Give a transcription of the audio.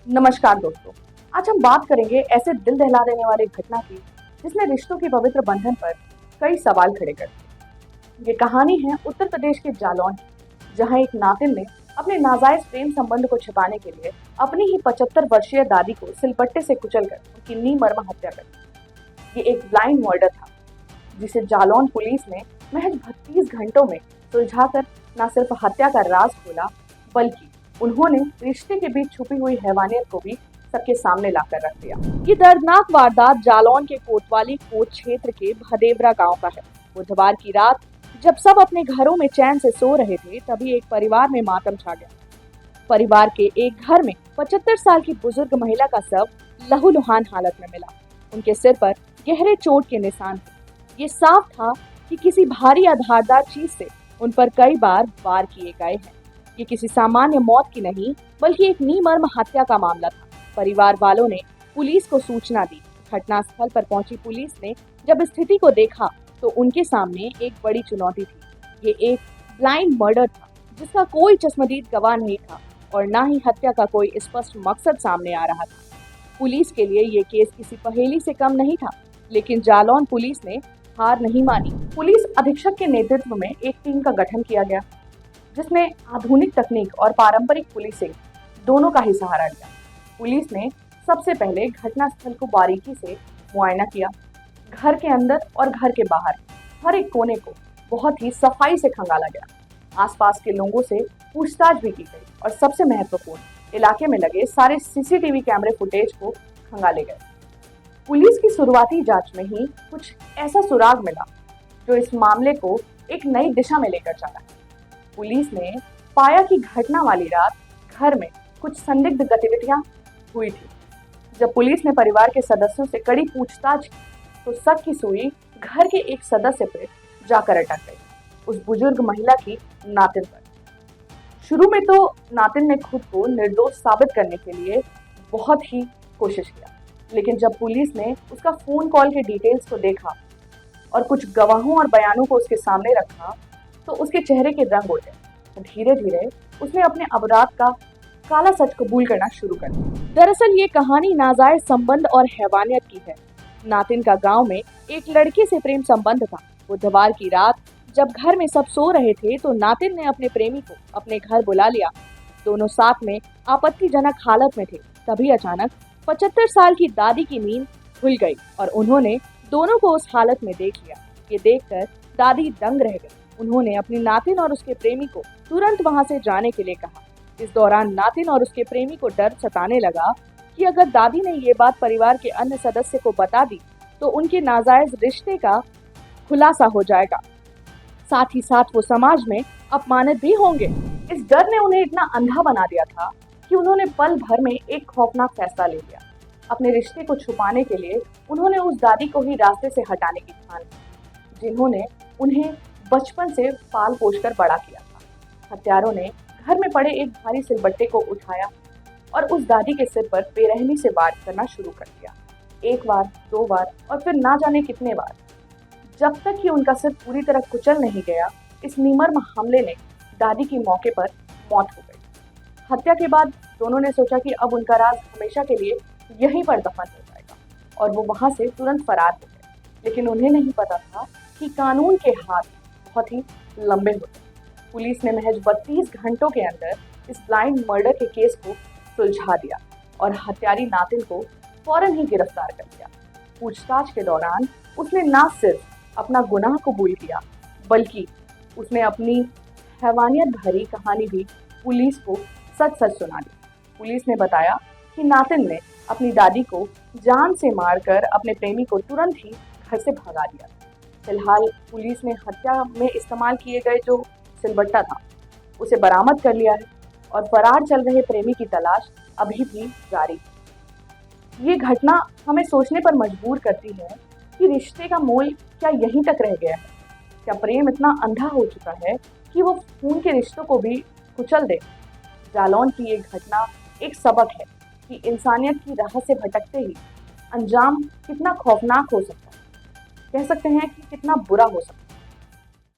नमस्कार दोस्तों। आज हम बात करेंगे ऐसे दिल दहला देने वाली घटना की जिसने रिश्तों के पवित्र बंधन पर कई सवाल खड़े कर दिए। ये कहानी है उत्तर प्रदेश के जालौन की, जहां एक नातिन ने अपने नाजायज प्रेम संबंध को छिपाने के लिए अपनी ही 75 वर्षीय दादी को सिलबट्टे से कुचलकर उनकी नीमर्म हत्या कर दी। ये एक ब्लाइंड मर्डर था जिसे जालौन पुलिस ने महज 32 घंटों में सुलझाकर न सिर्फ हत्या का राज खोला, बल्कि उन्होंने रिश्ते के बीच छुपी हुई हैवानियत को भी सबके सामने लाकर रख दिया। ये दर्दनाक वारदात जालौन के कोतवाली कोट क्षेत्र के भदेवरा गांव का है। बुधवार की रात जब सब अपने घरों में चैन से सो रहे थे, तभी एक परिवार में मातम छा गया। परिवार के एक घर में 75 साल की बुजुर्ग महिला का शव लहूलुहान हालत में मिला। उनके सिर पर गहरे चोट के निशान थे। ये साफ था कि किसी भारी या धारदार चीज से उन पर कई बार वार किए गए हैं। ये किसी सामान्य मौत की नहीं, बल्कि एक नीमर्म हत्या का मामला था। परिवार वालों ने पुलिस को सूचना दी। घटनास्थल पर पहुंची पुलिस ने जब स्थिति को देखा तो उनके सामने एक बड़ी चुनौती थी। ये एक ब्लाइंड मर्डर था जिसका कोई चश्मदीद गवाह नहीं था और न ही हत्या का कोई स्पष्ट मकसद सामने आ रहा था। पुलिस के लिए ये केस किसी पहेली से कम नहीं था, लेकिन जालौन पुलिस ने हार नहीं मानी। पुलिस अधीक्षक के नेतृत्व में एक टीम का गठन किया गया, जिसने आधुनिक तकनीक और पारंपरिक पुलिसिंग दोनों का ही सहारा लिया। पुलिस ने सबसे पहले घटनास्थल को बारीकी से मुआयना किया। घर के अंदर और घर के बाहर हर एक कोने को बहुत ही सफाई से खंगाला गया। आसपास के लोगों से पूछताछ भी की गई और सबसे महत्वपूर्ण, इलाके में लगे सारे सीसीटीवी कैमरे फुटेज को खंगाले गए। पुलिस की शुरुआती जांच में ही कुछ ऐसा सुराग मिला जो इस मामले को एक नई दिशा में लेकर चला। पुलिस ने पाया कि घटना वाली रात घर में कुछ संदिग्ध गतिविधियां हुई थी। जब पुलिस ने परिवार के सदस्यों से कड़ी पूछताछ की तो शक की सुई घर के एक सदस्य पर जाकर अटक गई, उस बुजुर्ग महिला की नातिन पर। शुरू में तो नातिन ने खुद को निर्दोष साबित करने के लिए बहुत ही कोशिश किया, लेकिन जब पुलिस ने उसका फोन कॉल के डिटेल्स को देखा और कुछ गवाहों और बयानों को उसके सामने रखा तो उसके चेहरे के रंग उड़ गए। धीरे धीरे उसने अपने अपराध का काला सच कबूल करना शुरू कर दिया। दरअसल ये कहानी नाजायज संबंध और हैवानियत की है। नातिन का गांव में एक लड़के से प्रेम संबंध था। बुधवार की रात जब घर में सब सो रहे थे तो नातिन ने अपने प्रेमी को अपने घर बुला लिया। दोनों साथ में आपत्तिजनक हालत में थे। तभी अचानक 75 साल की दादी की नींद खुल गई और उन्होंने दोनों को उस हालत में देख लिया। ये देखकर दादी दंग रह गई। उन्होंने अपनी नातिन और उसके प्रेमी को तुरंत वहां से जाने के लिए कहा। इस दौरान नातिन और उसके प्रेमी को डर सताने लगा कि अगर दादी ने ये बात परिवार के अन्य सदस्य को बता दी तो उनके नाजायज रिश्ते का खुलासा हो जाएगा, साथ ही साथ वो समाज में अपमानित भी होंगे। इस डर ने उन्हें इतना अंधा बना दिया था कि उन्होंने पल भर में एक खौफनाक फैसला ले लिया। अपने रिश्ते को छुपाने के लिए उन्होंने उस दादी को ही रास्ते से हटाने की ठान ली, जिन्होंने उन्हें बचपन से पाल पोस कर बड़ा किया था। हत्यारों ने घर में पड़े एक भारी सिलबट्टे को उठाया और उस दादी के सिर पर बेरहमी से वार करना शुरू कर दिया। एक बार, दो बार और फिर ना जाने कितने बार। जब तक कि उनका सिर पूरी तरह कुचल नहीं गया, इस नीमर्म हमले ने दादी की मौके पर मौत हो गई। हत्या के बाद दोनों ने सोचा कि अब उनका राज हमेशा के लिए यहीं पर दफन हो जाएगा और वो वहां से तुरंत फरार हो गए। लेकिन उन्हें नहीं पता था कि कानून के हाथ बहुत ही लंबे होते। पुलिस ने महज 32 घंटों के अंदर इस ब्लाइंड मर्डर के केस को सुलझा दिया और हत्यारी नातिन को फौरन ही गिरफ्तार कर लिया। पूछताछ के दौरान उसने न सिर्फ अपना गुनाह कबूल किया, बल्कि उसने अपनी हैवानियत भरी कहानी भी पुलिस को सच सच सुना दी। पुलिस ने बताया कि नातिन ने अपनी दादी को जान से मारकर अपने प्रेमी को तुरंत ही घर से भगा दिया। फिलहाल पुलिस ने हत्या में इस्तेमाल किए गए जो सिलबट्टा था उसे बरामद कर लिया है और फरार चल रहे प्रेमी की तलाश अभी भी जारी है। ये घटना हमें सोचने पर मजबूर करती है कि रिश्ते का मोल क्या यहीं तक रह गया है? क्या प्रेम इतना अंधा हो चुका है कि वो खून के रिश्तों को भी कुचल दे? जालौन की ये घटना एक सबक है कि इंसानियत की राह से भटकते ही अंजाम कितना खौफनाक हो सकता है। कह सकते हैं कि कितना बुरा हो सकता है।